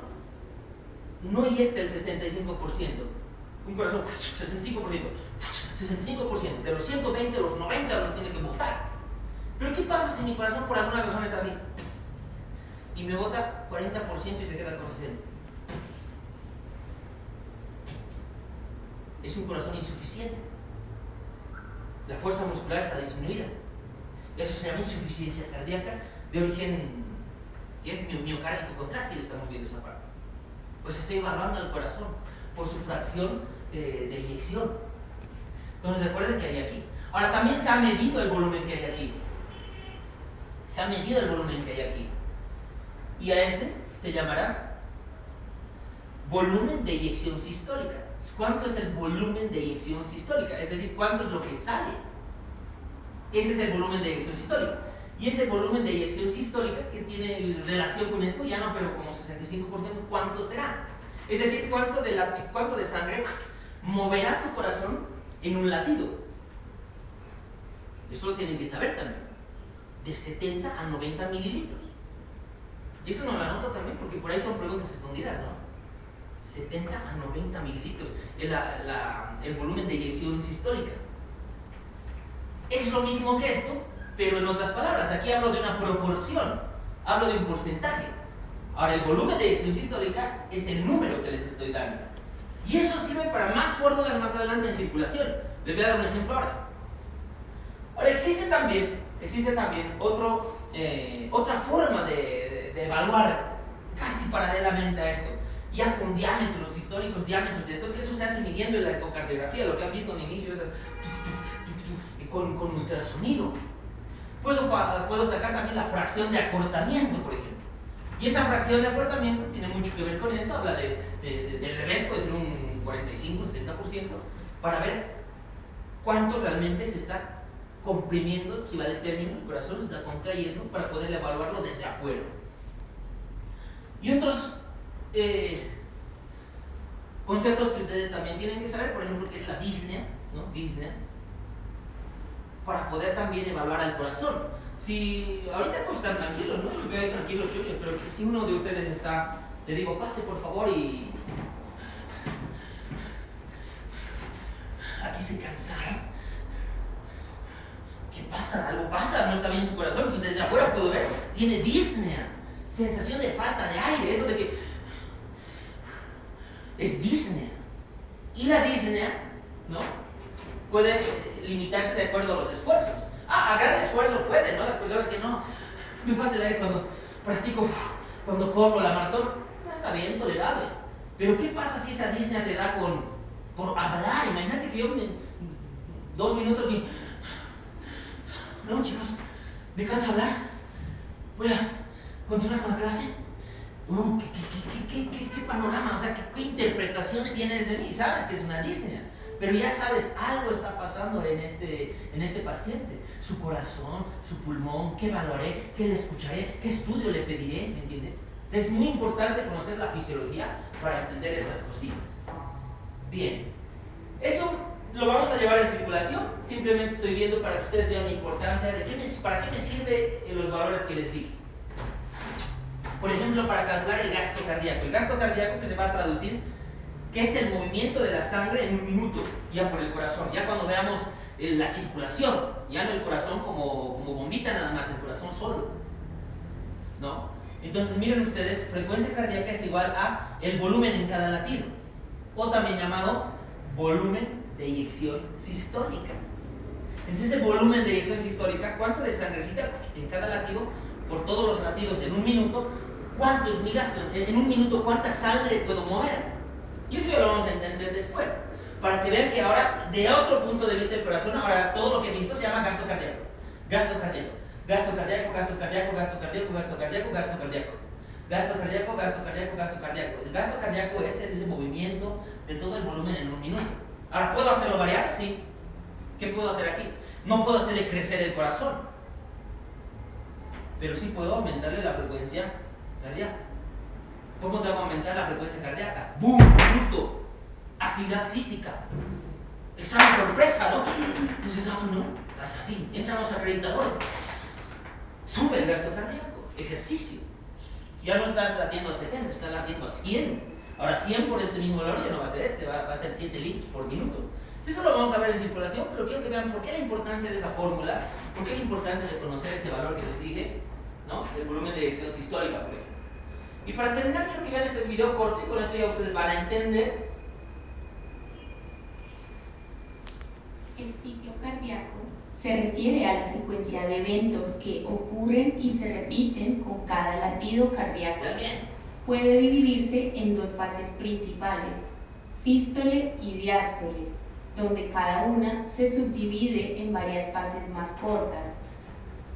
no eyecta el 65%? Un corazón, 65%, 65%, de los 120, los 90 los tiene que botar. Pero ¿qué pasa si mi corazón por alguna razón está así? Y me bota 40% y se queda con 60%. Es un corazón insuficiente. La fuerza muscular está disminuida. Eso se llama insuficiencia cardíaca de origen, que es miocárdico contráctil, estamos viendo esa parte. Pues estoy evaluando el corazón por su fracción de eyección. Entonces recuerden que hay aquí. Ahora también se ha medido el volumen que hay aquí. Se ha medido el volumen que hay aquí. Y a ese se llamará volumen de eyección sistólica. ¿Cuánto es el volumen de eyección sistólica? Es decir, ¿cuánto es lo que sale? Ese es el volumen de eyección sistólica. Y ese volumen de eyección sistólica que tiene relación con esto, ya no, pero como 65%, ¿cuánto será? Es decir, ¿cuánto de sangre moverá tu corazón en un latido? Eso lo tienen que saber también. De 70 a 90 mililitros. Y eso no lo anoto también porque por ahí son preguntas escondidas, ¿no? 70 a 90 mililitros, el volumen de eyección sistólica. Es lo mismo que esto, pero en otras palabras. Aquí hablo de una proporción, hablo de un porcentaje. Ahora, el volumen de eyección sistólica es el número que les estoy dando. Y eso sirve para más fórmulas más adelante en circulación. Les voy a dar un ejemplo ahora. Ahora, existe también otra forma de evaluar casi paralelamente a esto. Ya con diámetros históricos, diámetros de esto, que eso se hace midiendo en la ecocardiografía, lo que han visto al inicio, esas con ultrasonido. Puedo sacar también la fracción de acortamiento, por ejemplo. Y esa fracción de acortamiento tiene mucho que ver con esto, habla del revés, puede ser un 45-60%, para ver cuánto realmente se está comprimiendo, si vale el término, el corazón se está contrayendo, para poder evaluarlo desde afuera. Y otros conceptos que ustedes también tienen que saber, por ejemplo, que es la disnea, ¿no? Disnea, para poder también evaluar al corazón. Si ahorita todos están tranquilos, ¿no? Los veo ahí tranquilos, chuchos, pero que si uno de ustedes está, le digo, pase por favor y aquí se cansará. ¿Qué pasa? Algo pasa, no está bien su corazón. Entonces desde afuera puedo ver, tiene disnea, sensación de falta de aire, eso de que es disnea. Y la disnea, ¿no? Puede limitarse de acuerdo a los esfuerzos. A gran esfuerzo puede, ¿no? Las personas que no, me falta el aire cuando practico, cuando corro la maratón, no está bien, tolerable. Pero ¿qué pasa si esa disnea te da por hablar? Imagínate que yo 2 minutos y... No, chicos, me cansa hablar. Voy a continuar con la clase. ¿Qué panorama? O sea, ¿qué interpretación tienes de mí? Sabes que es una disnea, pero ya sabes, algo está pasando en este paciente. Su corazón, su pulmón, ¿qué valoraré? ¿Qué le escucharé? ¿Qué estudio le pediré? ¿Me entiendes? Entonces es muy importante conocer la fisiología para entender estas cositas. Bien, esto lo vamos a llevar en circulación. Simplemente estoy viendo para que ustedes vean la importancia de para qué me sirven los valores que les dije. Por ejemplo, para calcular el gasto cardíaco. El gasto cardíaco, que se va a traducir, que es el movimiento de la sangre en un minuto, ya por el corazón. Ya cuando veamos la circulación, ya no el corazón como bombita nada más, el corazón solo, ¿no? Entonces miren ustedes, frecuencia cardíaca es igual a el volumen en cada latido, o también llamado volumen de eyección sistólica. Entonces ese volumen de eyección sistólica, ¿cuánto de sangrecita en cada latido? Por todos los latidos en un minuto, ¿cuánto es mi gasto? En un minuto, ¿cuánta sangre puedo mover? Y eso ya lo vamos a entender después, para que vean que ahora, de otro punto de vista del corazón, ahora todo lo que he visto se llama gasto cardíaco. Gasto cardíaco, gasto cardíaco, gasto cardíaco, gasto cardíaco, gasto cardíaco, gasto cardíaco. Gasto cardíaco, gasto cardíaco, gasto cardíaco. El gasto cardíaco es ese movimiento de todo el volumen en un minuto. Ahora, ¿puedo hacerlo variar? Sí. ¿Qué puedo hacer aquí? No puedo hacerle crecer el corazón, pero sí puedo aumentarle la frecuencia cardíaca. ¿Cómo te va a aumentar la frecuencia cardíaca? ¡Bum! Justo. Actividad física. Examen sorpresa, ¿no? Entonces, tú no, haces así. Entran los acreditadores. sube el gasto cardíaco, ejercicio. Ya no estás latiendo a 70, estás latiendo a 100. Ahora 100 por este mismo valor ya no va a ser va a ser 7 litros por minuto. Si eso lo vamos a ver en circulación, pero quiero que vean por qué la importancia de esa fórmula, por qué la importancia de conocer ese valor que les dije, ¿no? El volumen de eyección sistólica, por ejemplo. Y para terminar, quiero que vean este video corto y con esto ya ustedes van a entender. El ciclo cardíaco se refiere a la secuencia de eventos que ocurren y se repiten con cada latido cardíaco. Puede dividirse en dos fases principales, sístole y diástole, donde cada una se subdivide en varias fases más cortas.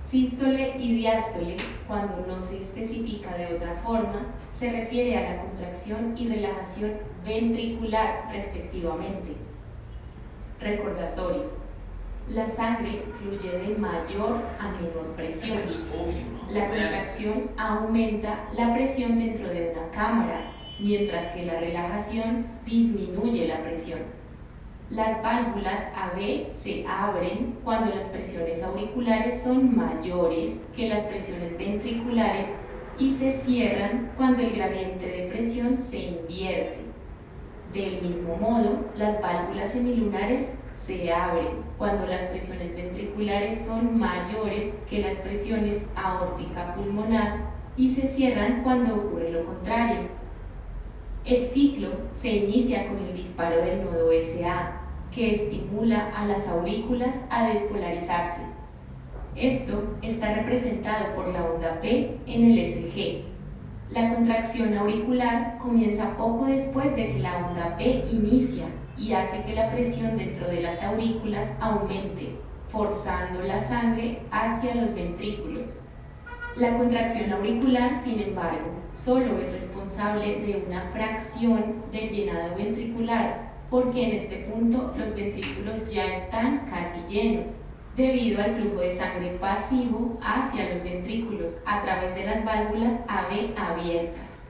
Sístole y diástole, cuando no se especifica de otra forma, se refiere a la contracción y relajación ventricular respectivamente. Recordatorios. La sangre fluye de mayor a menor presión. La contracción aumenta la presión dentro de una cámara, mientras que la relajación disminuye la presión. Las válvulas AB se abren cuando las presiones auriculares son mayores que las presiones ventriculares y se cierran cuando el gradiente de presión se invierte. Del mismo modo, las válvulas semilunares se abren cuando las presiones ventriculares son mayores que las presiones aórtica pulmonar y se cierran cuando ocurre lo contrario. El ciclo se inicia con el disparo del nodo SA, que estimula a las aurículas a despolarizarse. Esto está representado por la onda P en el SG. La contracción auricular comienza poco después de que la onda P inicia y hace que la presión dentro de las aurículas aumente, forzando la sangre hacia los ventrículos. La contracción auricular, sin embargo, solo es responsable de una fracción del llenado ventricular, porque en este punto los ventrículos ya están casi llenos, debido al flujo de sangre pasivo hacia los ventrículos a través de las válvulas AB abiertas.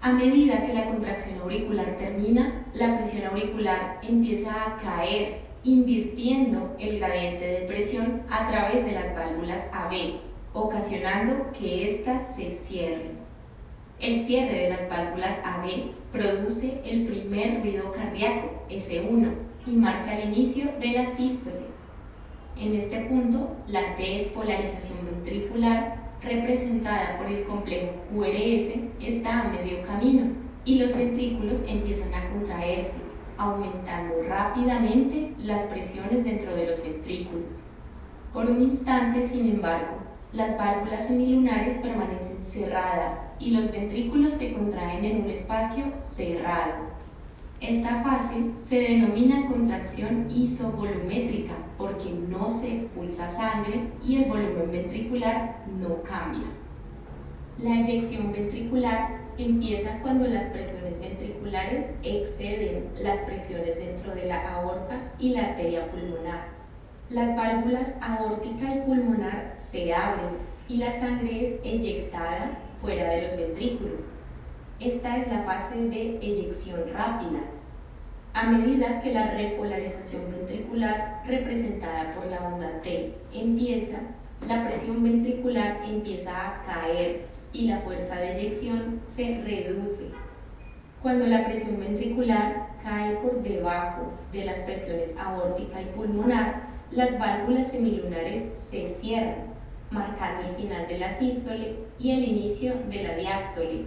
A medida que la contracción auricular termina, la presión auricular empieza a caer, invirtiendo el gradiente de presión a través de las válvulas AB, ocasionando que éstas se cierren. El cierre de las válvulas AB produce el primer ruido cardíaco, S1, y marca el inicio de la sístole. En este punto, la despolarización ventricular, representada por el complejo QRS, está a medio camino y los ventrículos empiezan a contraerse, aumentando rápidamente las presiones dentro de los ventrículos. Por un instante, sin embargo, las válvulas semilunares permanecen cerradas y los ventrículos se contraen en un espacio cerrado. Esta fase se denomina contracción isovolumétrica porque no se expulsa sangre y el volumen ventricular no cambia. La eyección ventricular empieza cuando las presiones ventriculares exceden las presiones dentro de la aorta y la arteria pulmonar. Las válvulas aórtica y pulmonar se abren y la sangre es eyectada fuera de los ventrículos. Esta es la fase de eyección rápida. A medida que la repolarización ventricular, representada por la onda T, empieza, la presión ventricular empieza a caer y la fuerza de eyección se reduce. Cuando la presión ventricular cae por debajo de las presiones aórtica y pulmonar, las válvulas semilunares se cierran, marcando el final de la sístole y el inicio de la diástole.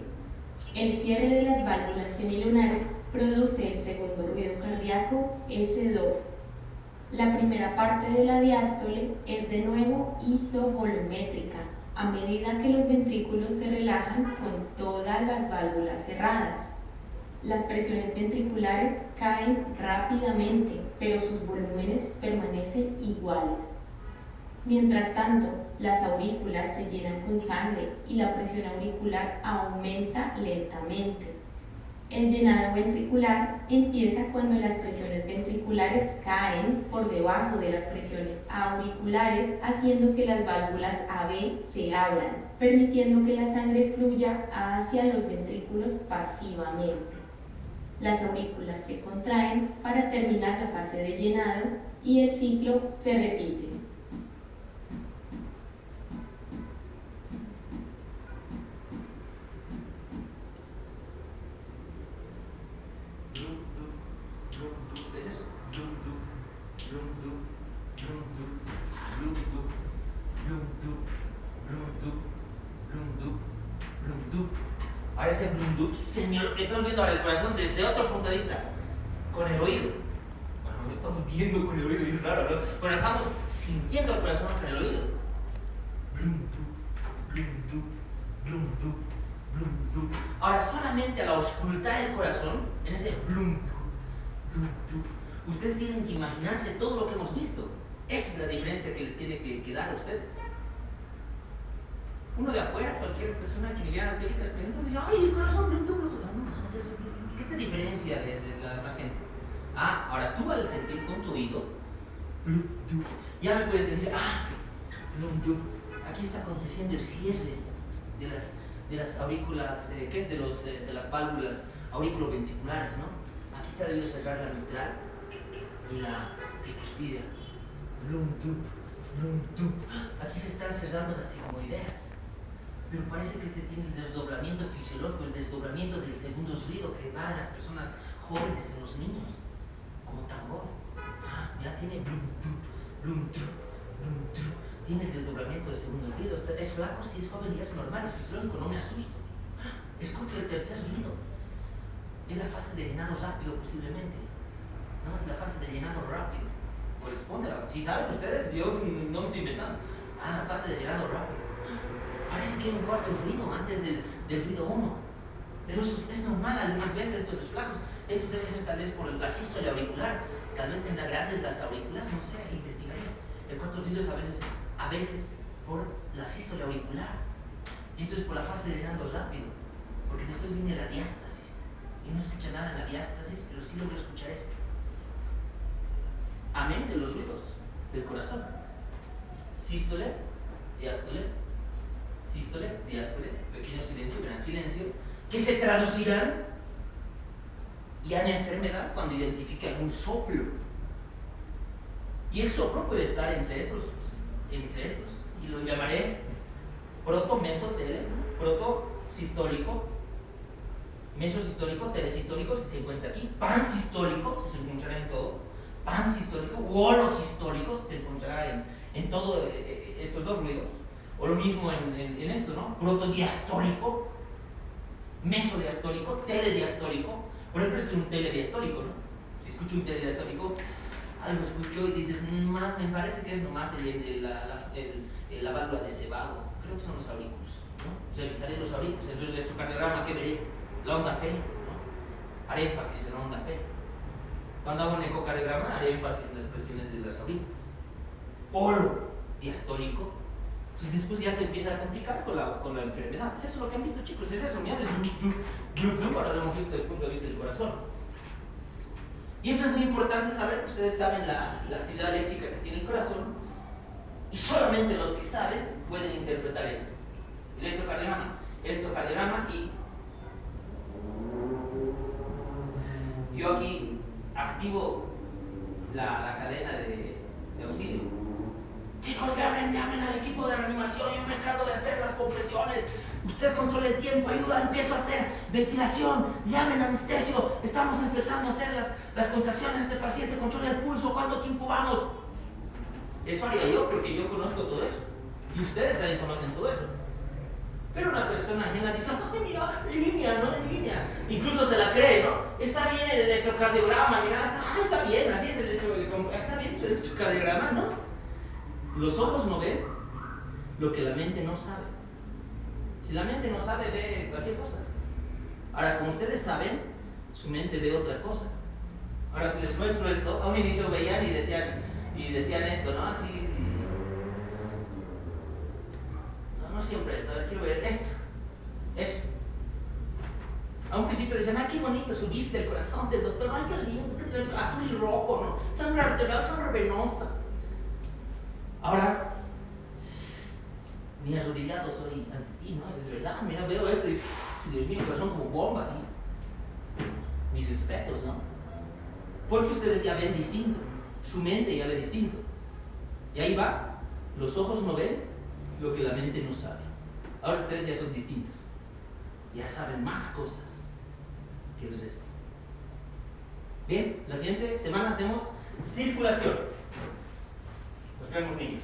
El cierre de las válvulas semilunares produce el segundo ruido cardíaco, S2. La primera parte de la diástole es de nuevo isovolumétrica, a medida que los ventrículos se relajan con todas las válvulas cerradas. Las presiones ventriculares caen rápidamente, pero sus volúmenes permanecen iguales. Mientras tanto, las aurículas se llenan con sangre y la presión auricular aumenta lentamente. El llenado ventricular empieza cuando las presiones ventriculares caen por debajo de las presiones auriculares, haciendo que las válvulas AB se abran, permitiendo que la sangre fluya hacia los ventrículos pasivamente. Las aurículas se contraen para terminar la fase de llenado y el ciclo se repite. Ahora ese blum dum, señor, estamos viendo ahora el corazón desde otro punto de vista, con el oído. Bueno, no estamos viendo con el oído, bien raro, ¿no? Bueno, estamos sintiendo el corazón con el oído. Blum dum, blum dum, blum dum, blum dum. Ahora solamente al auscultar el corazón, en ese blum dum, ustedes tienen que imaginarse todo lo que hemos visto. Esa es la diferencia que les tiene que dar a ustedes. Uno de afuera, cualquier persona que viera las técnicas, por ejemplo, dice, ¡ay, el corazón! ¿Qué te diferencia de la demás gente? Ah, ahora tú al sentir con tu oído, ya me puedes decir, aquí está aconteciendo el cierre de las aurículas, ¿qué es? De las válvulas auriculovenciculares, ¿no? Aquí se ha debido cerrar la mitral y la tricuspidia. Aquí se están cerrando las sigmoideas. Pero parece que este tiene el desdoblamiento fisiológico, el desdoblamiento del segundo ruido que da en las personas jóvenes, en los niños, como tambor. Ya tiene tiene el desdoblamiento del segundo ruido. Es flaco, sí, es joven y es normal, es fisiológico, no me asusto. Escucho el tercer ruido. Es la fase de llenado rápido, posiblemente. No, es la fase de llenado rápido. Corresponde a la... Si saben ustedes, yo no me estoy inventando. La fase de llenado rápido. Parece que hay un cuarto ruido antes del ruido 1. Pero eso es normal algunas veces, esto de los flacos. Eso debe ser tal vez por la sístole auricular. Tal vez tendrá grandes las aurículas, no sé, investigaré. El cuarto ruido es a veces por la sístole auricular. Y esto es por la fase de llenado rápido. Porque después viene la diástasis. Y no se escucha nada en la diástasis, pero sí logro escuchar esto. Amén de los ruidos del corazón. Sístole, diástole, sístole, diástole, pequeño silencio, gran silencio, que se traducirán ya en enfermedad cuando identifique algún soplo. Y el soplo puede estar entre estos, y lo llamaré protomesotele, protosistólico, mesosistólico, telesistólico, si se encuentra aquí, pansistólico, si se encontrará en todo, pansistólico, u holosistólico, si se encontrará en todos estos dos ruidos. O lo mismo en esto, ¿no? Protodiastólico, mesodiastólico, telediastólico. Por ejemplo, esto es un telediastólico, ¿no? Si escucho un telediastólico, algo escucho y dices, me parece que es nomás la válvula de cebado. Creo que son los aurículos, ¿no? Revisaré los aurículos. En el electrocardiograma, ¿qué veré? La onda P, ¿no? Haré énfasis en la onda P. Cuando hago un ecocardiograma, haré énfasis en las presiones de las aurículas. Polo diastólico. Entonces después ya se empieza a complicar con la enfermedad. Es eso lo que han visto, chicos, es eso, mirad, ahora lo hemos visto desde el punto de vista del corazón. Y esto es muy importante saber, ustedes saben la actividad eléctrica que tiene el corazón, y solamente los que saben pueden interpretar esto. El electrocardiograma y yo aquí activo la cadena de auxilio. Chicos, llamen al equipo de reanimación, yo me encargo de hacer las compresiones. Usted controla el tiempo, ayuda, empiezo a hacer ventilación, llamen anestesio, estamos empezando a hacer las contracciones de este paciente, controla el pulso, ¿cuánto tiempo vamos? Eso haría yo, porque yo conozco todo eso. Y ustedes también conocen todo eso. Pero una persona ajena dice, no, mira, en línea, ¿no? En línea. Incluso se la cree, ¿no? Está bien el electrocardiograma, mira, está bien, así es está bien el electrocardiograma, ¿no? Los ojos no ven lo que la mente no sabe. Si la mente no sabe, ve cualquier cosa. Ahora, como ustedes saben, su mente ve otra cosa. Ahora, si les muestro esto, a un inicio veían y decían esto, ¿no? Así. No siempre esto, ahora quiero ver esto. Eso. A un principio decían, qué bonito su GIF del corazón del doctor, qué lindo, azul y rojo, ¿no? Sangre arterial, sangre venosa. Ahora, ni arrodillado soy ante ti, ¿no? Es de verdad, mira, veo esto y, Dios mío, corazón como bombas, ¿sí? Mis respetos, ¿no? Porque ustedes ya ven distinto, su mente ya ve distinto. Y ahí va, los ojos no ven lo que la mente no sabe. Ahora ustedes ya son distintos, ya saben más cosas que el resto. Bien, la siguiente semana hacemos circulación. Nos vemos, niños.